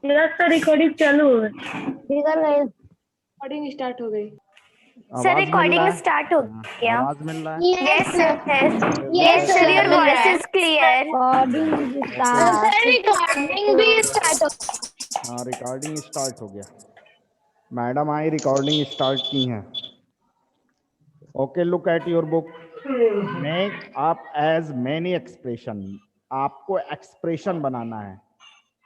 Sir recording चालू हो गई। रिकॉर्डिंग स्टार्ट हो गई। सर रिकॉर्डिंग स्टार्ट हो गया। आवाज मिल रहा है? Yes sir your voice is clear. Recording भी स्टार्ट हो। हाँ रिकॉर्डिंग स्टार्ट हो गया। मैडम आई रिकॉर्डिंग स्टार्ट की हैं। Okay look at your book. Make up as many expression. आपको एक्सप्रेशन बनाना है,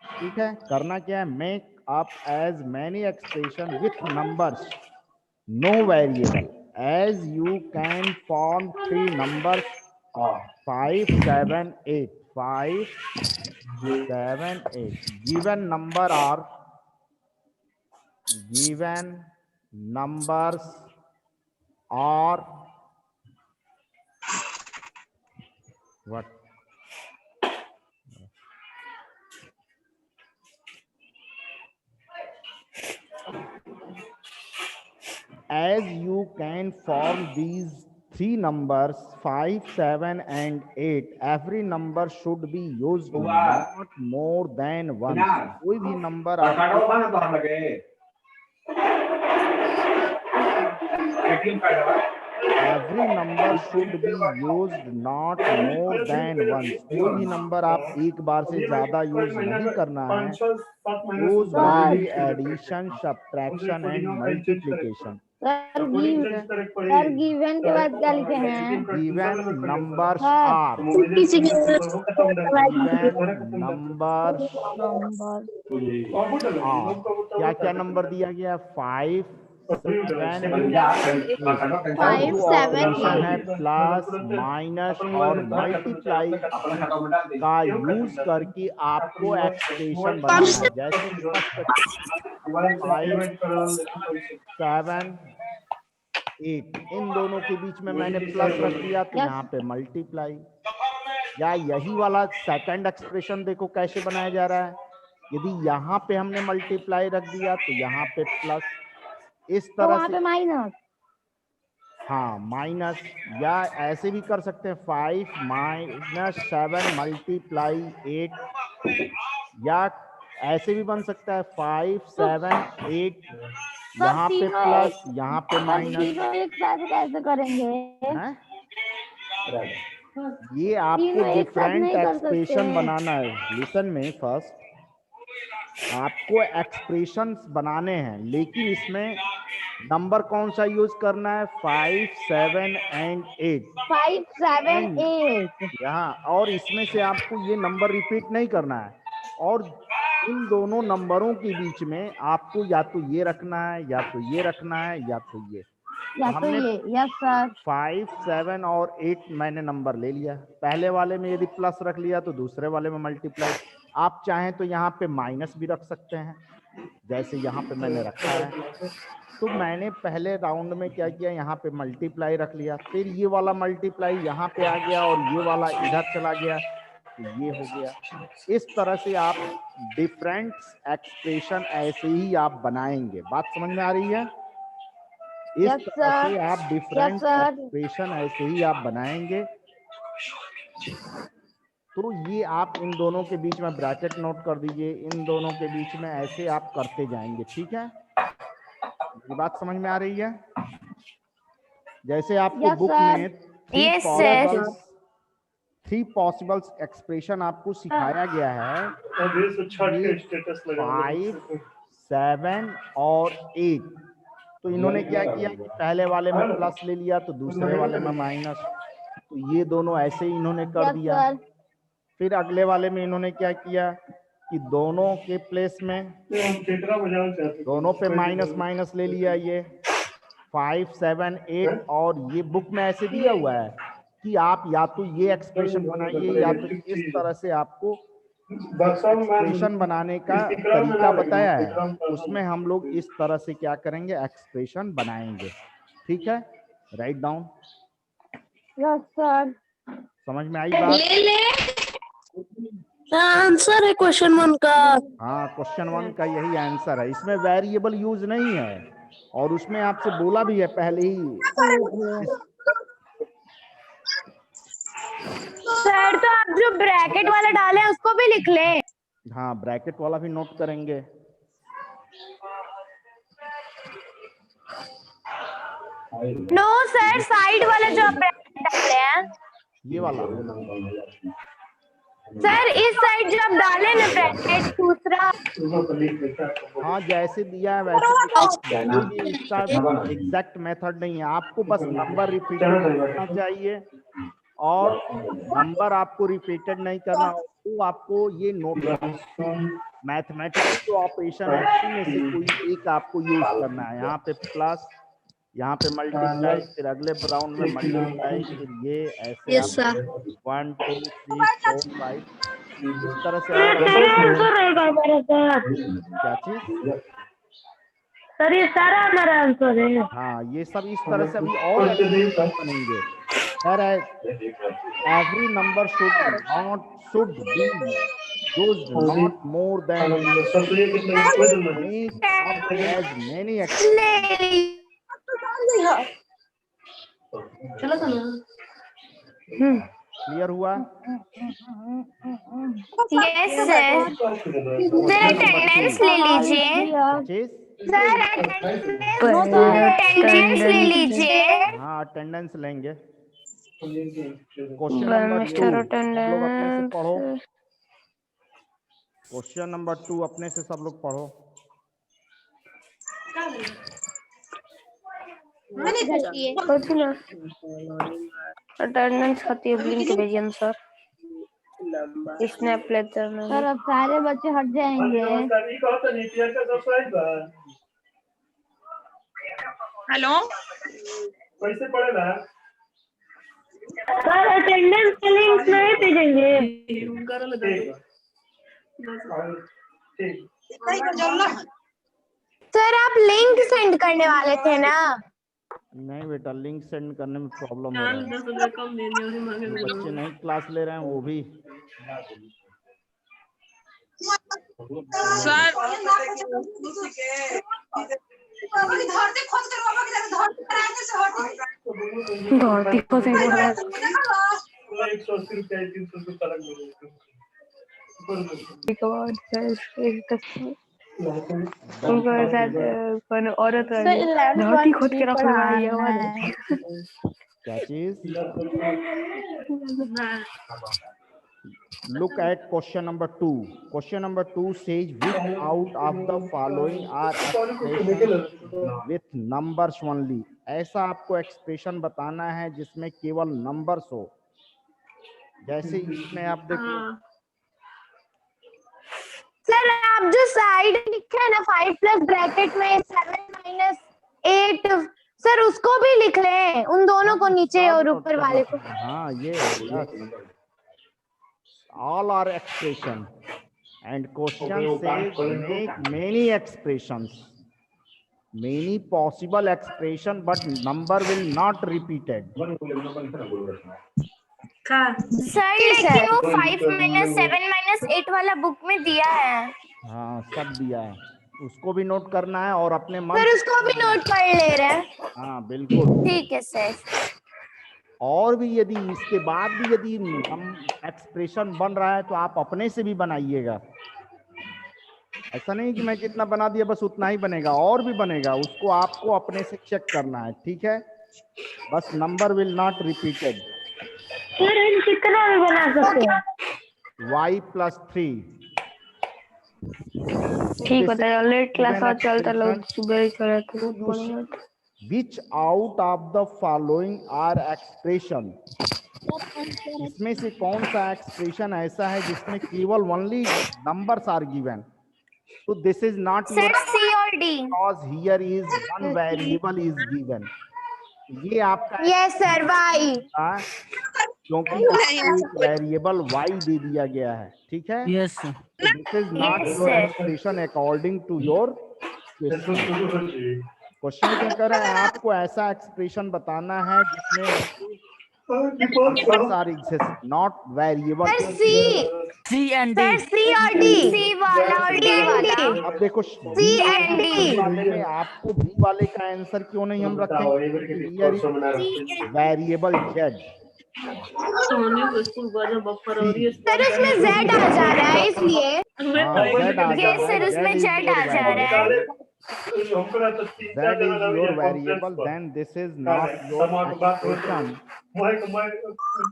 ठीक है। करना क्या है, make up as many expression with numbers, no variable, as you can form 3 numbers 5, 7, 8 5, 7, 8 given numbers are what? As you can form these 3 numbers 5, 7 and 8, every number should be used not more than once. कोई भी number आपको every number should be used not more than once. कोई भी number आप एक बार से ज्यादा use नहीं करना है। Use only addition, subtraction and multiplication. Sir given के बाद क्या लिखे हैं? Given numbers are, given numbers are, क्या क्या नंबर दिया गया? 5, 7 है प्लस माइनस और मल्टीप्लाई का यूज करके आपको एक्सप्रेशन बनाना है। जैसे 5, 7, 8 इन दोनों के बीच में मैंने प्लस रख दिया तो यहाँ पे मल्टीप्लाई, या यही वाला सेकंड एक्सप्रेशन देखो कैसे बनाया जा रहा है। यदि यहाँ पे हमने मल्टीप्लाई रख दिया तो यहाँ पे प्लस, इस तरह से माइनस, हाँ माइनस, या ऐसे भी कर सकते हैं 5 - 7 मल्टीप्लाई 8, या ऐसे भी बन सकता है 5, 7, 8 यहाँ पे प्लस यहाँ पे माइनस। कैसे करेंगे? ये आपको डिफरेंट एक्सप्रेशन बनाना है। लिसन में फर्स्ट आपको एक्सप्रेशंस बनाने हैं, लेकिन इसमें नंबर कौन सा यूज करना है? 5, 7 एंड 8। 5, 7, 8 यहाँ, और इसमें से आपको ये नंबर रिपीट नहीं करना है, और इन दोनों नंबरों के बीच में आपको या तो ये रखना है या तो ये रखना है या तो ये। हमने यस सर 5, 7 और 8 मैंने नंबर ले लिया। पहले वाले में यदि प्लस रख लिया तो दूसरे वाले में मल्टीप्लाई। आप चाहें तो यहाँ पे माइनस भी रख सकते हैं, जैसे यहाँ पे मैंने रखा है। तो मैंने पहले राउंड में क्या किया, यहाँ पे मल्टीप्लाई रख लिया, फिर ये वाला मल्टीप्लाई यहाँ पे आ गया और ये वाला इधर चला गया, तो ये हो गया। इस तरह से आप डिफरेंट एक्सप्रेशन ऐसे ही आप बनाएंगे। बात समझ में आ रही है? इस तरह से आप डिफरेंट एक्सप्रेशन ऐसे ही आप बनाएंगे। तो ये आप इन दोनों के बीच में ब्रैकेट नोट कर दीजिए, इन दोनों के बीच में ऐसे आप करते जाएंगे, ठीक है? ये बात समझ में आ रही है? जैसे आपको बुक में 3 पॉसिबल एक्सप्रेशन आपको सिखाया गया है, 5, 7 और 8। तो इन्होंने क्या किया कि पहले वाले में प्लस ले लिया तो दूसरे वाले में माइनस, तो ये दोनों ऐसे ही इन्होंने कर दिया। फिर अगले वाले में इन्होंने क्या किया कि दोनों के प्लेस में दोनों पे माइनस माइनस ले लिया, ये 5, 7, 8। और ये बुक में ऐसे दिया हुआ है कि आप या तो ये एक्सप्रेशन बनाइए या तो इस तरह से आपको एक्सप्रेशन बनाने का तरीका बताया है। उसमें हम लोग इस तरह से क्या करेंगे, एक्सप्रेशन बनाएंगे, ठीक है? Write down. यस सर समझ में आई बात? आंसर है क्वेश्चन 1 का। हाँ क्वेश्चन 1 का यही आंसर है। इसमें वेरिएबल यूज नहीं है, और उसमें आपसे बोला भी है पहले ही। सर तो आप जो ब्रैकेट वाला डाले हैं उसको भी लिख लें। हाँ, ब्रैकेट वाला भी नोट करेंगे। नो सर, साइड वाला जो आप ब्रैकेट डाले हैं ये वाला। सर, इस साइड जो आप डाले ना ब्रैकेट दूसरा। हाँ, जैसे दिया है वैसे ये इसका एग्जैक्ट मेथड नहीं है, आपको बस नंबर रिपीटेड करना चाहिए और नंबर आपको रिपीटेड नहीं करना हो तो आपको ये नोट मैथमेटिक्स जो ऑपरेशन है इनमें से कोई एक आपको यूज करना है। यहाँ पे प्लस, यहाँ पे मल्टीप्लाई, फिर अगले राउंड में मल्टीप्लाई, फिर ये ऐसे यस आप सर। 1 2 3 4 5 इस तरह से ये आप सारा आंसर रहेगा हमारा सर। क्या चीज। सर ये सारा हमारा आंसर है। हाँ, ये सब इस तरह से अभी और बनेंगे। Sir every number should be used not more than as many clear हुआ। Yes sir. सर अटेंडेंस ले लीजिए। चीज सर अटेंडेंस ले लीजिए। हाँ, अटेंडेंस लेंगे। क्वेश्चन नंबर 2 लोग अपने से पढ़ो। क्वेश्चन नंबर 2 अपने से सब लोग पढ़ो। अटेंडेंस खाती है ब्लिंक भेजिए सर। स्नैप लेटर में सर अब सारे बच्चे हट जाएंगे। हेलो, कैसे पढ़ेगा? सर अटेंडेंस के लिंक नहीं भेजेंगे। सर आप लिंक सेंड करने वाले थे ना? नहीं बेटा, लिंक सेंड करने में प्रॉब्लम हो रहा है, बच्चे नहीं क्लास ले रहे हैं वो भी। सर धरती को से 180 रुपया 300 रुपया तक मिलेगा। औरत धरती खोद के रख क्या चीज। Look at question number 2. Question number 2 says which out of the following are expressions with numbers only. ऐसा आपको एक्सप्रेशन बताना है जिसमें केवल नंबर्स हो। जैसे इसमें आप देखो सर, आप जो साइड लिखे है ना 5 प्लस ब्रैकेट में 7 माइनस 8, सर उसको भी लिख लें, उन दोनों को नीचे और ऊपर वाले को। हाँ, ये all are expression and question says make many expressions, many possible expression but number will not repeated. Sir लेकिन वो 5 माइनस 7 माइनस 8 वाला बुक में दिया है। हाँ, सब दिया है, उसको भी नोट करना है और अपने मन। सर उसको भी नोट कर ले रहे हैं। हाँ बिल्कुल, ठीक है सर। और भी यदि इसके बाद भी यदि एक्सप्रेशन बन रहा है तो आप अपने से भी बनाइएगा। ऐसा नहीं कि मैं जितना बना दिया बस उतना ही बनेगा, और भी बनेगा, उसको आपको अपने से चेक करना है। ठीक है, बस नंबर विल नॉट रिपीटेड। फिर हम कितना भी बना सकते हैं। y+3 ठीक होता है, लेट क्लास और चलता लोग सुबह ही चले थे। Which out of the following are expression? इसमें से कौन सा एक्सप्रेशन ऐसा है जिसमें केवल only numbers are given? So this is not your C और D, because here is one variable is given. ये आपका यस सर Y, क्योंकि एक वेरिएबल y दे दिया गया है। ठीक है, yes this is not Yes, your sir. Expression according to your question. क्या कर रहा है, आपको ऐसा एक्सप्रेशन बताना है जिसमें not variable. Sir C and D, sir C और D, C वाला और D वाला। अब देखो C and D वाले में आपको बी वाले का आंसर क्यों नहीं हम रखेंगे, वेरिएबल z। सोने को स्कूल गजब बफर हो रही है। सर उसमें Z आ जा रहा है इसलिए। हाँ, Z आ जा Yes, रहा है, sir, उसमें Z is Z your आ जा रहा है। variable. हमको ना तो तीन चार Z जगह is लग your गया variable, कॉन्फ्रेंस पर। then this is not your समाज को बात हो तो expression मैं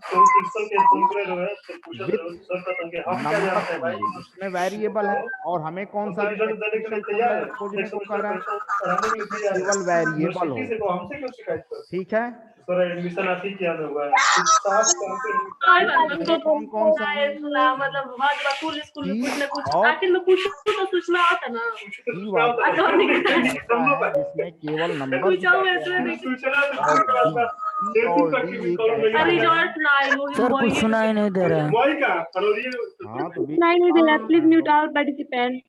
प्रिंसिपल के सुन रहे हो तो पूछा with तो सर का तंगे हम क्या number जानते हैं भाई only. इसमें वेरिएबल है और हमें कौन सा हम तो रिजल्ट देने के लिए एक्सप्रेशन तैयार है खोजने को कह रहा है? पढ़ाने के लिए तैयार है केवल वेरिएबल हो, यूनिवर्सिटी से तो हमसे क्यों शिकायत कर ठीक है? सर एडमिशन आप ही किया हुआ है साफ काम पे इसमें कौन कौन सा है? मतलब बहुत स्कूल स्कूल में कुछ ना कुछ और आखिर में कुछ तो सूचना आता ना। C वाला है जिसमें केवल नंबर कुछ और ऐसे नहीं। सूचना और D एक ऐसा है। रिजल्ट ना आई होगी सर कुछ सुनाई नहीं दे रहा है। वही का हाँ तो नहीं दे रहा। Please mute our participant.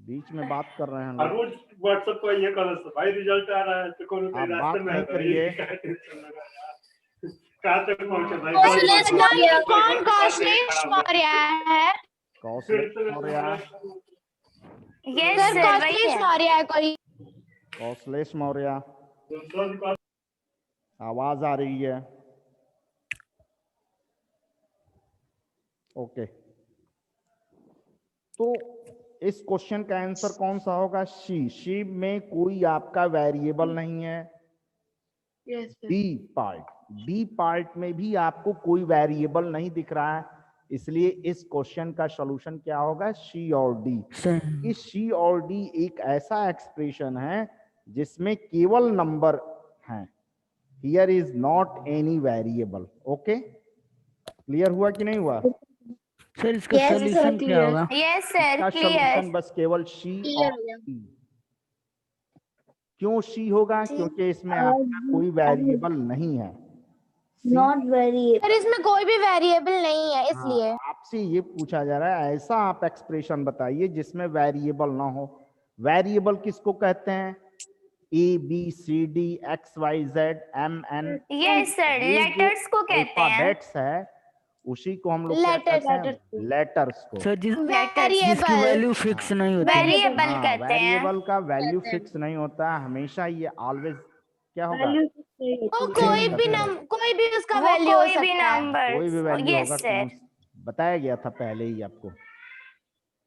बीच में बात कर रहे हैं हर लोग। रोज व्हाट्सएप पर ये कर भाई रिजल्ट आ रहा है तो कौन आप रास्ते बात में नहीं करिए। कहाँ तक पहुंचे भाई कौन कौशलेश मौर्य है? Kaushlesh Maurya, Yes, sir sir, वही कौशलेश है। मौर्य है कोई? कौशलेश मौर्य, आवाज आ रही है? ओके, तो इस क्वेश्चन का आंसर कौन सा होगा? शी में कोई आपका वेरिएबल नहीं है। बी पार्ट में भी आपको कोई वेरिएबल नहीं दिख रहा है, इसलिए इस क्वेश्चन का सॉल्यूशन क्या होगा? सी और डी। इस सी और डी एक ऐसा एक्सप्रेशन है जिसमें केवल नंबर हैं। Here is not any variable. Okay, clear हुआ कि नहीं हुआ? सर इसका सॉल्यूशन क्या होगा? Yes, sir, इसका clear. सॉल्यूशन बस केवल सी और डी। क्यों सी होगा? क्योंकि इसमें आपका कोई वेरिएबल नहीं है। Not very. सर इसमें कोई भी वेरिएबल नहीं है इसलिए। हाँ, आपसे ये पूछा जा रहा है ऐसा आप एक्सप्रेशन बताइए जिसमें वेरिएबल ना हो। वेरिएबल किसको कहते हैं? A B C D X Y Z M N. Yes, sir, letters को कहते हैं। अल्फाबेट्स है, उसी को हम लोग क्या कहते हैं? लेटर्स को। सर जिसकी वेरिएबल वैल्यू फिक्स नहीं होती। वेरिएबल हाँ, कहते हैं। वेरिएबल का वैल्यू फिक्स नहीं होता, हमेशा ये ऑलवेज क्या होगा? वो कोई भी उसका वो वैल्यू हो कोई भी सकता है। नंबर। कोई भी वैल्यू Yes, होगा। sir. कौन- बताया गया था पहले ही आपको।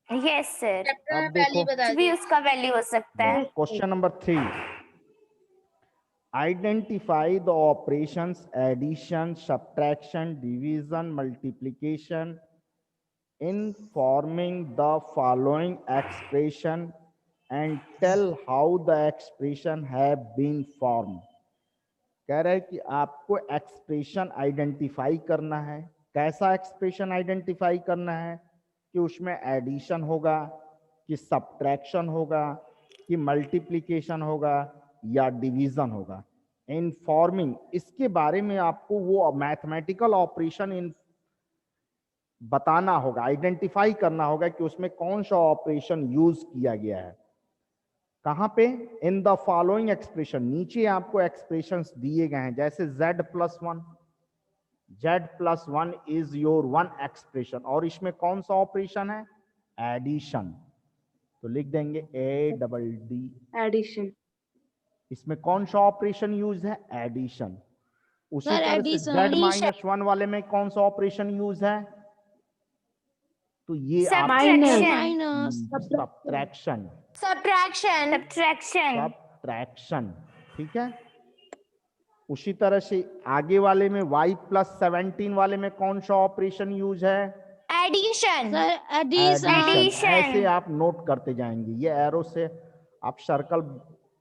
Yes, sir. अब देखो कुछ भी उसका वैल्यू हो सकता है। Question number 3, identify the operations addition, subtraction, division, multiplication in forming the following expression and tell how the expression have been formed। कह रहा है कि आपको एक्सप्रेशन आइडेंटिफाई करना है। कैसा एक्सप्रेशन आइडेंटिफाई करना है? कि उसमें एडिशन होगा, कि सब्ट्रैक्शन होगा, कि मल्टीप्लिकेशन होगा या डिवीजन होगा। इन फॉर्मिंग, इसके बारे में आपको वो मैथमेटिकल ऑपरेशन इन बताना होगा, आइडेंटिफाई करना होगा कि उसमें कौन सा ऑपरेशन यूज किया गया है। कहां पे? In the following expression. नीचे आपको एक्सप्रेशंस दिए गए हैं, जैसे z+1, z+1 is your one expression, और इसमें कौन सा ऑपरेशन है? एडिशन। तो लिख देंगे ADD एडिशन। इसमें कौन सा ऑपरेशन यूज है? एडिशन। उसी तरह से z-1 वाले में कौन सा ऑपरेशन यूज है? तो ये सब्ट्रैक्शन। ठीक है। उसी तरह से आगे वाले में y+17 वाले में कौन सा ऑपरेशन यूज है? एडिशन। एडिशन। ऐसे आप नोट करते जाएंगे, ये एरो से आप सर्कल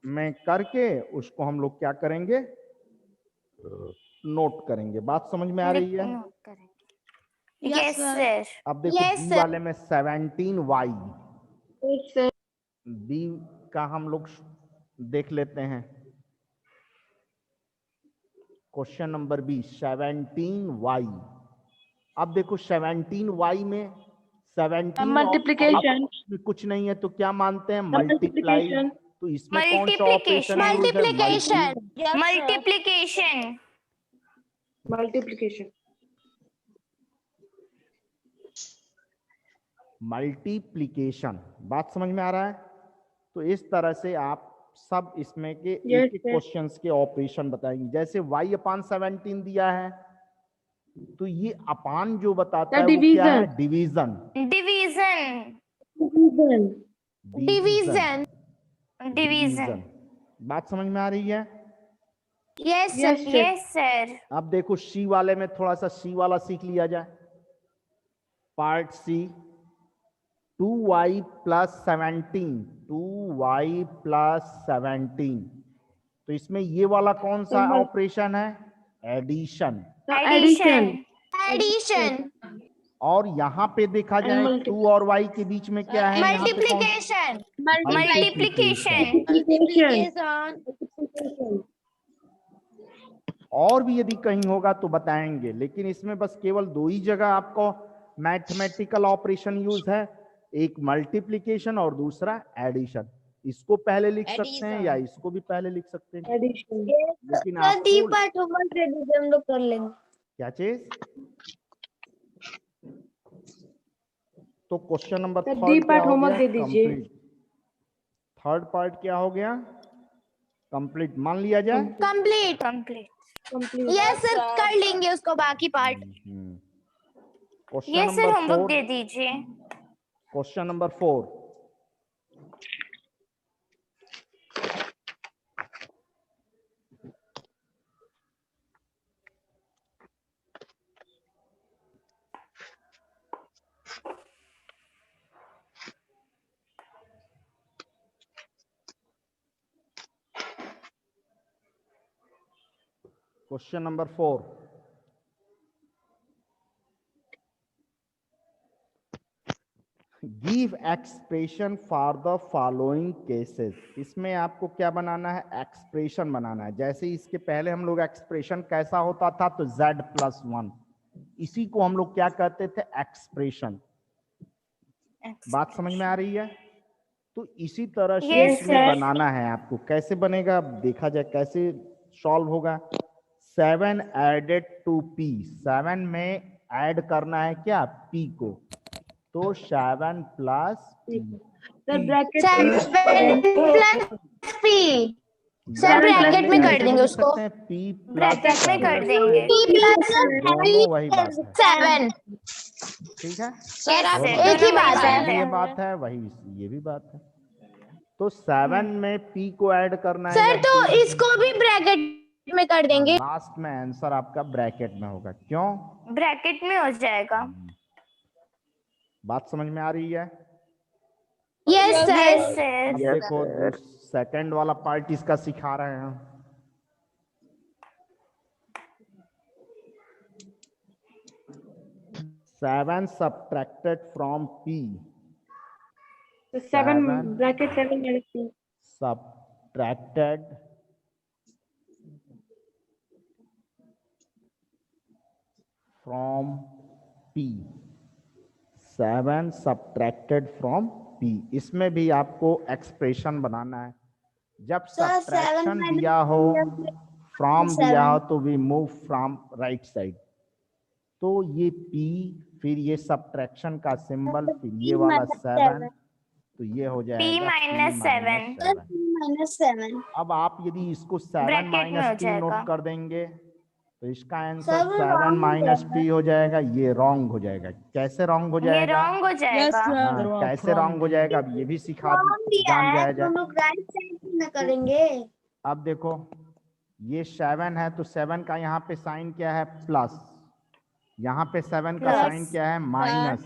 में करके उसको हम लोग क्या करेंगे? नोट करेंगे। बात समझ में आ रही है? Yes, sir. अब देखो बी वाले में 17y, बी का हम लोग देख लेते हैं। Question number B 17y। अब देखो 17y में 17 मल्टीप्लिकेशन कुछ नहीं है तो क्या मानते हैं? मल्टीप्लाई। तो इसमें कौन सा ऑपरेशन? मल्टीप्लिकेशन। मल्टीप्लिकेशन। बात समझ में आ रहा है? तो इस तरह से आप सब इसमें के एक क्वेश्चंस के ऑपरेशन बताएंगे। जैसे y/17 दिया है तो ये अपान जो बताता है वो क्या है? डिवीजन। Division division. डिवीजन। बात समझ में आ रही है? Yes sir yes sir. अब देखो सी वाले में थोड़ा सा सी वाला सीख लिया जाए। Part C 2y + 17, 2y + 17। तो इसमें ये वाला कौन सा ऑपरेशन है? एडिशन। Addition addition. और यहाँ पे देखा जाए 2 और y के बीच में क्या है? यहाँ पे कौन? Multiplication multiplication. और भी यदि कहीं होगा तो बताएंगे, लेकिन इसमें बस केवल दो ही जगह आपको मैथमेटिकल ऑपरेशन यूज है, एक मल्टीप्लिकेशन और दूसरा एडिशन। इसको पहले लिख सकते हैं या इसको भी पहले लिख सकते हैं, लेकिन आपको हम लोग कर लेंगे। क्या चीज? तो क्वेश्चन नंबर थर्ड क्या हो गया? कंप्लीट। थर्ड पार्ट क्या हो गया? कंप्लीट मान लिया जाए। कंप्लीट यस सर, कर लेंगे उसको बाकी part. Question sir number homework दे दीजिए। Question number 4। Question number 4। Give expression for the following cases. इसमें आपको क्या बनाना है? एक्सप्रेशन बनाना है। जैसे इसके पहले हम लोग एक्सप्रेशन कैसा होता था? तो z+1, इसी को हम लोग क्या कहते थे? एक्सप्रेशन। बात समझ में आ रही है? तो इसी तरह से इसमें बनाना है आपको। कैसे बनेगा? अब देखा जाए कैसे सॉल्व होगा। 7 एडेड टू p, 7 में ऐड करना है क्या? p को। तो 7 + p। सर ब्रैकेट में कर देंगे उसको। p ब्रैकेट में कर देंगे। दोनों वही बात है। 7 ठीक है, एक ही बात है। ये बात है वही, ये भी बात है। तो 7 में p को ऐड करना है सर, तो इसको भी ब्रैकेट में कर देंगे। लास्ट में आंसर आपका ब्रैकेट में होगा। क्यों? ब्रैकेट में हो जाएगा। बात समझ में आ रही है? Yes sir. अब देखो सेकंड वाला पार्ट इसका सिखा रहे हैं। Seven subtracted from p, 7 bracket 7 minus p subtracted from p, 7 subtracted from p। इसमें भी आपको एक्सप्रेशन बनाना है। जब सब्ट्रैक्शन दिया हो, फ्रॉम दिया हो, तो we move from right side. तो ये p, फिर ये सब्ट्रैक्शन का सिंबल, फिर ये वाला 7, तो ये हो जाएगा -7। अब आप यदि इसको 7 - p नोट कर देंगे तो इसका आंसर 7 - p हो जाएगा। ये रॉन्ग हो जाएगा। कैसे रॉन्ग हो जाएगा? रॉन्ग हो जाएगा। हाँ, कैसे रॉन्ग हो जाएगा? अब ये भी सिखा जान जाएगा। राइट साइड में करेंगे। अब देखो ये 7 है, तो 7 का यहाँ पे साइन क्या है? प्लस। यहाँ पे 7 का साइन क्या है? माइनस।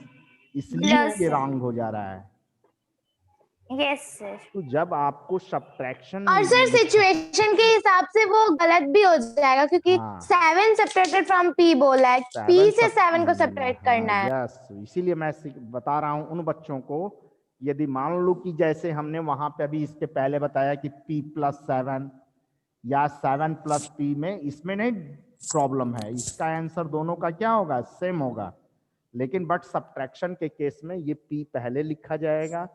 इसलिए ये रॉन्ग हो जा रहा है। Yes sir. तो जब आपको सब्ट्रैक्शन और सर सिचुएशन के हिसाब से वो गलत भी हो जाएगा, क्योंकि 7 सब्ट्रैक्टेड फ्रॉम p बोला है, p से 7 को सब्ट्रैक्ट करना है। यस, इसीलिए मैं बता रहा हूं उन बच्चों को, यदि मान लो कि जैसे हमने वहां पे अभी इसके पहले बताया कि p + 7 या 7 + p में, इसमें नहीं प्रॉब्लम है। इसका आंसर दोनों का क्या होगा? सेम होगा। लेकिन बट सब्ट्रैक्शन के केस में ये p पहले लिखा जाएगा,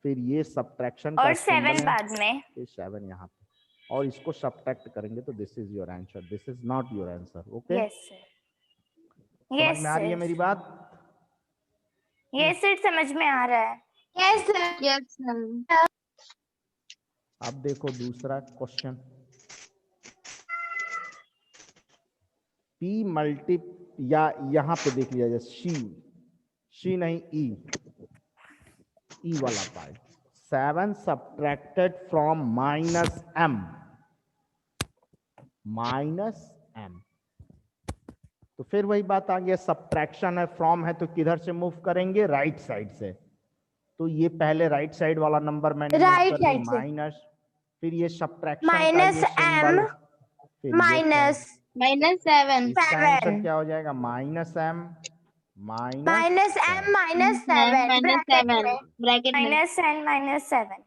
फिर ये सब्ट्रैक्शन और 7 बाद में, फिर 7 यहाँ पे, और इसको सब्ट्रैक्ट करेंगे तो this is your answer, this is not your answer. Okay, yes sir. Yes समझ में आ रही है मेरी बात? यस सर, समझ में आ रहा है। Yes sir. Yes sir. अब देखो दूसरा क्वेश्चन। p या यहाँ पे देख लिया जाए, शी नहीं ई वाला पार्ट। 7 सब्ट्रैक्टेड फ्रॉम -m, तो फिर वही बात आ गया, सब्ट्रैक्शन है, फ्रॉम है, तो किधर से मूव करेंगे, राइट साइड से। तो ये पहले राइट साइड वाला नंबर मैंने Right side से। माइनस, फिर ये सब्ट्रैक्शन -m -7 इसका आंसर क्या हो जाएगा, -m -7 ब्रैकेट में -7।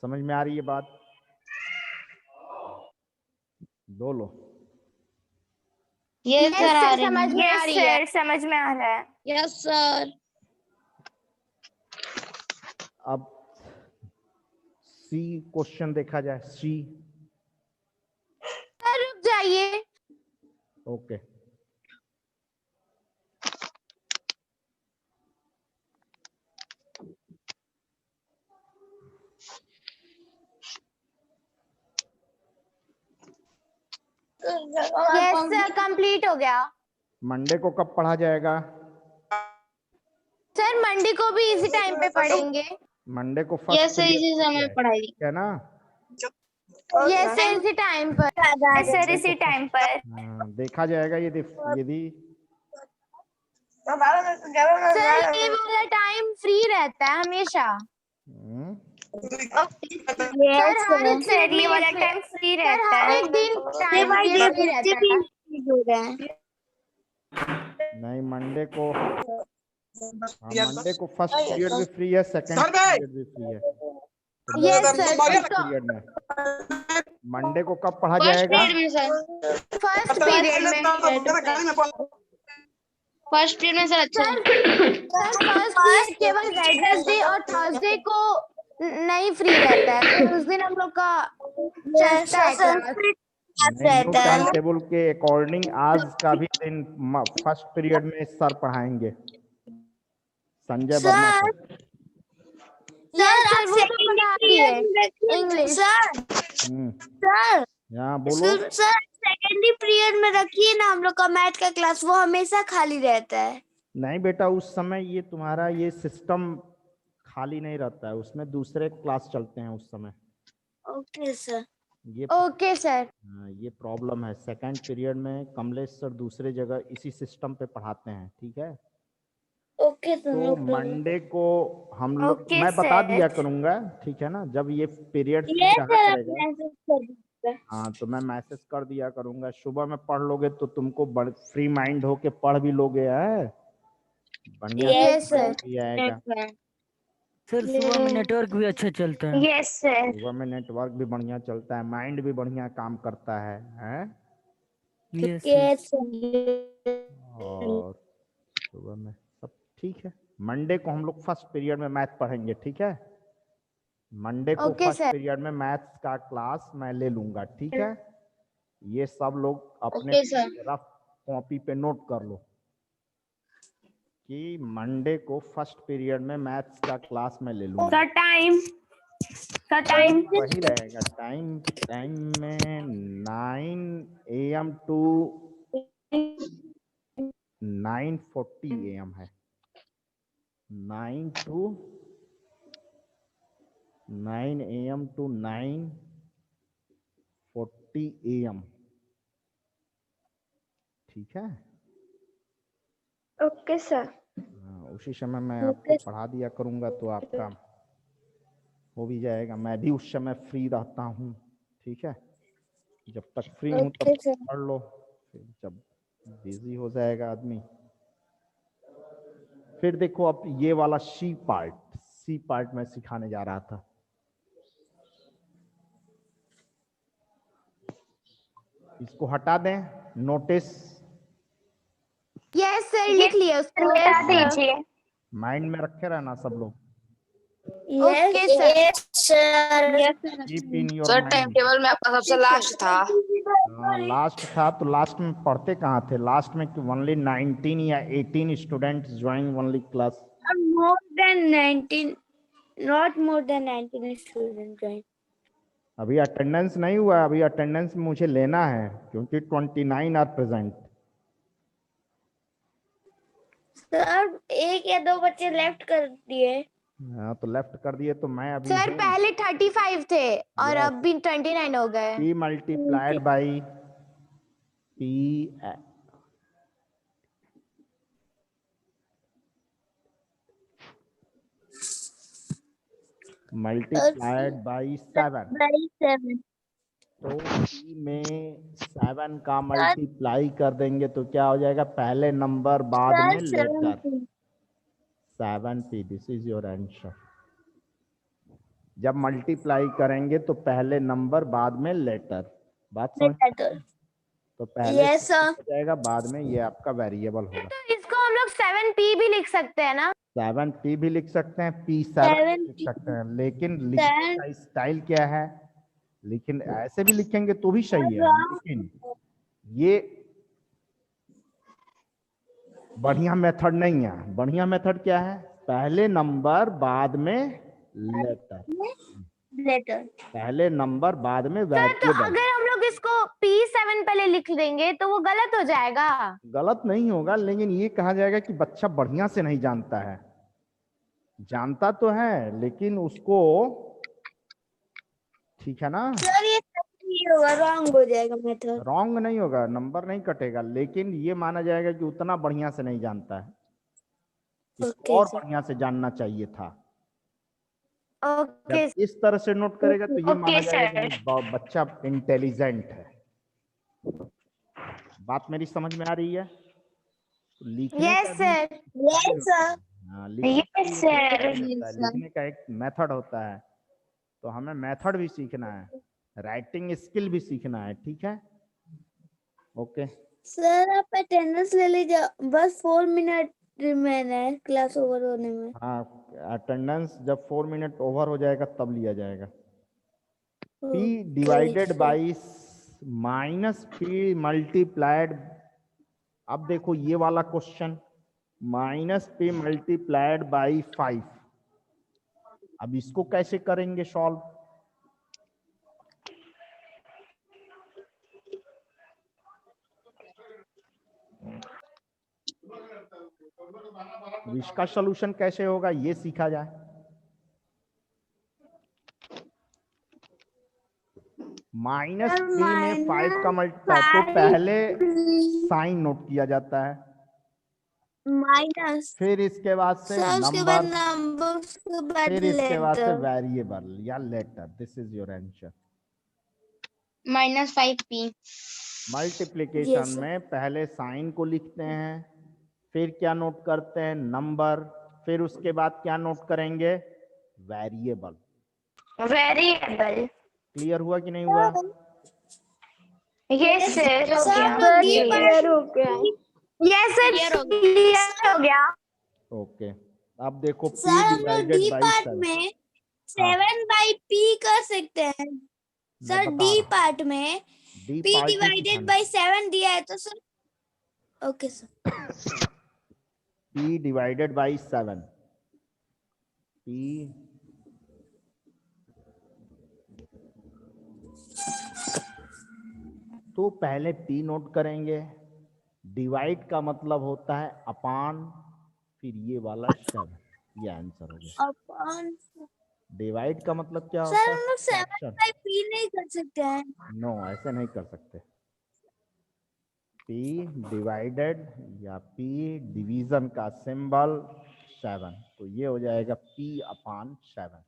समझ में आ रही है बात? बोलो। ये सर आ रही समझ में आ रही है। समझ में आ रहा है। Yes sir. अब सी क्वेश्चन देखा जाए, सी। रुक जाइए। ओके, यस सर, कंप्लीट हो गया। मंडे को कब पढ़ा जाएगा? सर मंडे को भी इसी टाइम पे पढ़ेंगे। मंडे को यस फर्स्ट सर, इसी समय पढ़ाई। है ना? यस सर, इसी टाइम पर। सर इसी टाइम पर। देखा जाएगा यदि सर ये वाला टाइम फ्री रहता है हमेशा। हम्म, सर हर एक सर ये वाला दिन टाइम फ्री सर रहता हर है। एक दिन टाइम ये फ्री रहता है। नहीं, मंडे को फर्स्ट पीरियड भी फ्री है, सेकंड पीरियड भी फ्री है। यस सर, फर्स्ट पीरियड में मंडे को कब पढ़ा फर्स्ट जाएगा? पीरियड में सर। फर्स्ट पीरियड में। फर्स्ट पीरियड में सर। अच्छा सर फर्स्ट पीरियड केवल वेडनेसडे और थर्सडे को नहीं फ्री रहता है, तो उस दिन हम लोग का चलता है क्लास। न्यू टाइम टेबल के अकॉर्डिंग आज का भी दिन फर्स्ट पीरियड में सर पढ़ाएंगे, Sanjay Verma sir. Yes sir, वो तो पढ़ा रही है इंग्लिश। सर यहाँ बोलो। सर सेकेंडरी पीरियड में रखिए ना हम लोग का मैथ का क्लास, वो हमेशा खाली रहता है। नहीं बेटा, उस समय ये तुम्हारा ये सिस्टम खाली नहीं रहता है, उसमें दूसरे क्लास चलते हैं उस समय। Okay sir. Okay sir. ये प्रॉब्लम है, सेकंड पीरियड में कमलेश सर दूसरे जगह इसी सिस्टम पे पढ़ाते हैं, ठीक है? Okay sir. तो मंडे को हम लोग मैं बता दिया करूंगा, ठीक है ना, जब ये पीरियड फ्री रहा करेगा। हाँ, तो मैं मैसेज कर दिया करूंगा, सुबह में पढ़ लोगे तो तुमको फ्री माइंड होके पढ़ भी लोगे, है बढ़िया यस सर। आएगा। सर सुबह में नेटवर्क भी अच्छा चलता है। Yes sir. सुबह में नेटवर्क भी बढ़िया चलता है, माइंड भी बढ़िया काम करता है, यस और सुबह में सब ठीक है। मंडे को हम लोग फर्स्ट पीरियड में मैथ पढ़ेंगे, ठीक है? मंडे को ओके फर्स्ट सर। पीरियड में मैथ्स का क्लास मैं ले लूंगा, ठीक है? ये सब लोग अपने ओके सर। रफ कॉपी पे नोट कर लो कि मंडे को फर्स्ट पीरियड में मैथ्स का क्लास मैं ले लूंगा। सर टाइम वही रहेगा, टाइम में 9 AM to 9:40 AM है। 9 AM to 9:40 AM, ठीक है? Okay sir. उसी समय मैं आपको पढ़ा दिया करूंगा तो आपका हो भी जाएगा। मैं भी उस समय फ्री रहता हूँ, ठीक है? जब तक फ्री हूँ तब तक पढ़ लो, फिर जब बिजी हो जाएगा आदमी। फिर देखो, अब ये वाला सी पार्ट मैं सिखाने जा रहा था। इसको हटा दें, नोटिस। यस सर, लिख लिया उसको। बता दीजिए। माइंड में रखे रहना सब लोग। Okay sir. Keep in your sir mind. Time table में आपका सबसे लास्ट था। लास्ट था तो लास्ट में पढ़ते कहाँ थे? लास्ट में ओनली 19 या 18 students join only class. More than 19, not more than 19 students join. अभी अटेंडेंस नहीं हुआ, अभी अटेंडेंस मुझे लेना है क्योंकि 29 आर प्रेजेंट। सर एक या दो बच्चे लेफ्ट कर दिए। हाँ तो लेफ्ट कर दिए तो मैं अभी सर पहले 35 थे और Yes. अब भी 29 हो गए। p multiplied by p multiplied by 7। By 7। तो p में 7 का मल्टीप्लाई कर देंगे तो क्या हो जाएगा, पहले नंबर बाद में letter. 7p, this is your answer. जब मल्टीप्लाई करेंगे तो पहले नंबर बाद में लेटर। बात समझ? तो पहले Yes, sir. हो जाएगा, बाद में ये आपका वेरिएबल होगा। तो इसको हम लोग 7p भी लिख सकते हैं ना? 7p भी लिख सकते हैं, p7 लिख सकते हैं, लेकिन लिखने का स्टाइल क्या है, लेकिन ऐसे भी लिखेंगे तो भी सही है, लेकिन ये बढ़िया मेथड नहीं है। बढ़िया मेथड क्या है, पहले नंबर बाद में लेटर, पहले नंबर बाद में तो वेरिएबल। अगर हम लोग इसको p7 पहले लिख देंगे तो वो गलत हो जाएगा? गलत नहीं होगा, लेकिन ये कहा जाएगा कि बच्चा बढ़िया से नहीं जानता है। जानता तो है लेकिन उसको, ठीक है ना, सर ये सही होगा, रॉन्ग हो जाएगा मेथड। रॉन्ग नहीं होगा, नंबर नहीं कटेगा, लेकिन ये माना जाएगा कि उतना बढ़िया से नहीं जानता है, इसको और बढ़िया से जानना चाहिए था। ओके जब इस तरह से नोट करेगा तो ये माना जाएगा कि बच्चा इंटेलिजेंट है। बात मेरी समझ में आ रही है? तो लिखने यस का सर। Yes sir. लिखने का एक मेथड होता है, तो हमें मेथड भी सीखना है, राइटिंग स्किल भी सीखना है, ठीक है? ओके सर आप अटेंडेंस ले लीजिए, बस 4 मिनट रिमेन है क्लास ओवर होने में। हाँ, अटेंडेंस जब 4 मिनट ओवर हो जाएगा तब लिया जाएगा। p divided by minus p multiplied, अब देखो ये वाला question, minus p multiplied by 5। अब इसको कैसे करेंगे सॉल्व? इसका सॉल्यूशन कैसे होगा ये सीखा जाए। माइनस p में 5 का मल्टीप्लाई, तो पहले साइन नोट किया जाता है, माइनस, फिर इसके बाद से उसके बाद नंबर, नंबर, फिर इसके बाद से वेरिएबल या letter. This is your answer. -5p। Multiplication में पहले साइन को लिखते हैं, फिर क्या नोट करते हैं, नंबर, फिर उसके बाद क्या नोट करेंगे, वेरिएबल। वेरिएबल। क्लियर हुआ कि नहीं हुआ? यस सर, हो गया। क्लियर हो गया। यस सर, क्लियर हो गया। ओके, अब देखो p सर हम लोग डिवाइडेड डी बाई पार्ट 7। में 7 बाई p कर सकते हैं सर। डी पार्ट में p डिवाइडेड बाई 7 दिया है तो sir, okay sir, p divided by 7, p तो पहले p नोट करेंगे, डिवाइड का मतलब होता है अपान, फिर ये वाला 7, ये आंसर हो गया। अपन डिवाइड का मतलब क्या सर होता हम लोग 7 है? बाई p नहीं कर सकते हैं। नो, ऐसे नहीं कर सकते। p डिवाइडेड या p डिवीजन का सिंबल 7, तो ये हो जाएगा p अपान 7।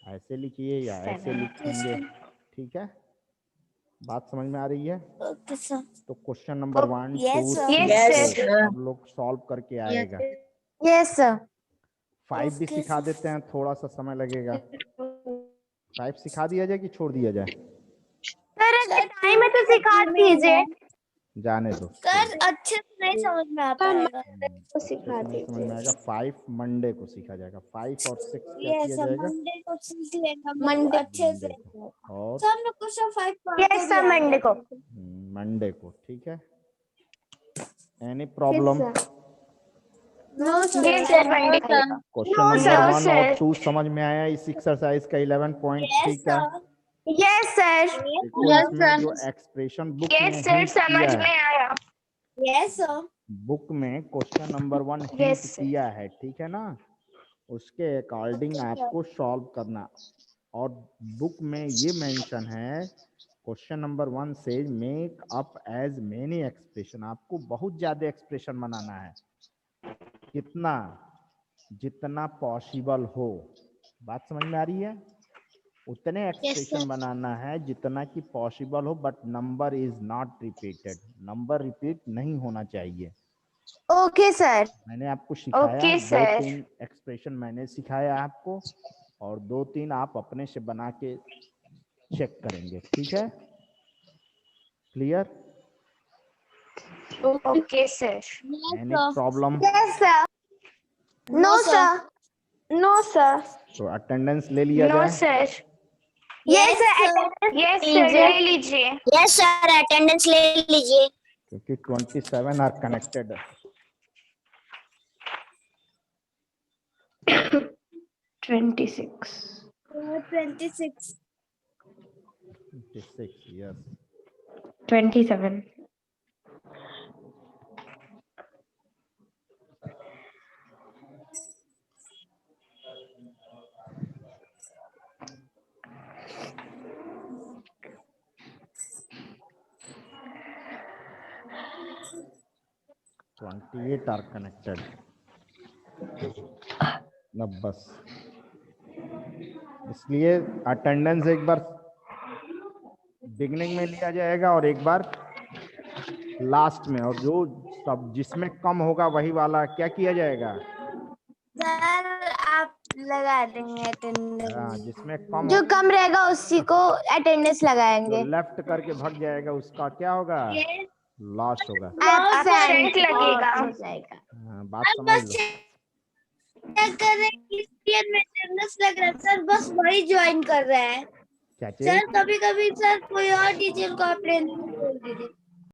ऐसे लिखिए या ऐसे लिखेंगे, ठीक है? बात समझ में आ रही है? Okay sir. तो question number 1 Yes, 2 sir. 3 Yes, four sir. हम लोग सॉल्व करके आएगा। Yes sir. 5 भी Okay, सिखा sir. देते हैं, थोड़ा सा समय लगेगा। 5 सिखा दिया जाए कि छोड़ दिया जाए? सर टाइम में तो सिखा दीजिए। जाने दो, सर अच्छे से नहीं समझ में आ पाएगा। सिखा नहीं समझ में आएगा। 5 मंडे को सीखा जाएगा, 5 और 6 क्या ये किया सब जाएगा? मंडे को सीख लेगा Monday. अच्छे से। मंडे को, और तो हम लोग क्वेश्चन 5 पढ़ यस सर, मंडे को। मंडे को, ठीक है? Any problem? No yes sir, Monday को। क्वेश्चन No, नंबर sir, 1 और sir. 2 समझ में आया इस एक्सरसाइज का 11.3 का? Yes sir. देखो इसमें जो एक्सप्रेशन बुक में यस सर, hint समझ किया है, में आया। Yes sir. बुक में question number 1 hint Yes, sir. किया है, ठीक है ना, उसके अकॉर्डिंग आपको सॉल्व करना। और बुक में ये मेंशन है, क्वेश्चन नंबर 1 से make up as many expression, आपको बहुत ज्यादा एक्सप्रेशन बनाना है, कितना, जितना पॉसिबल हो। बात समझ में आ रही है? उतने एक्सप्रेशन बनाना है जितना कि पॉसिबल हो, but number is not repeated, number repeat नहीं होना चाहिए। Okay, sir. मैंने आपको सिखाया, Okay, दो sir. तीन एक्सप्रेशन मैंने सिखाया आपको, और 2-3 आप अपने से बना के चेक करेंगे, ठीक है? Clear? Okay, sir. Any problem? Yes, sir. No, sir. No, sir. तो अटेंडेंस ले लिया No, जाए। sir. Yes, sir. Yes, sir. ले लीजिए. यस सर अटेंडेंस ले लीजिए। क्योंकि 27 are connected. 26. 26 26, yes. 27. Twenty-eight are connected. ना बस, इसलिए अटेंडेंस एक बार बिगनिंग में लिया जाएगा और एक बार लास्ट में, और जो सब जिसमें कम होगा वही वाला क्या किया जाएगा? सर आप लगा देंगे अटेंडेंस। हाँ, जिसमें कम जो कम रहेगा उसी को अटेंडेंस जो लगाएंगे। लेफ्ट करके भाग जाएगा उसका क्या होगा? लॉस होगा। एब्सेंट लगेगा। हाँ, बात अब समझ बस लो। चेक कर रहे हैं किस पीरियड में अटेंडेंस लग रहा है सर, बस वही ज्वाइन कर रहे हैं क्या चीज? सर। कभी कभी सर कोई और टीचर को आप ट्रेनिंग बोल दीजिए।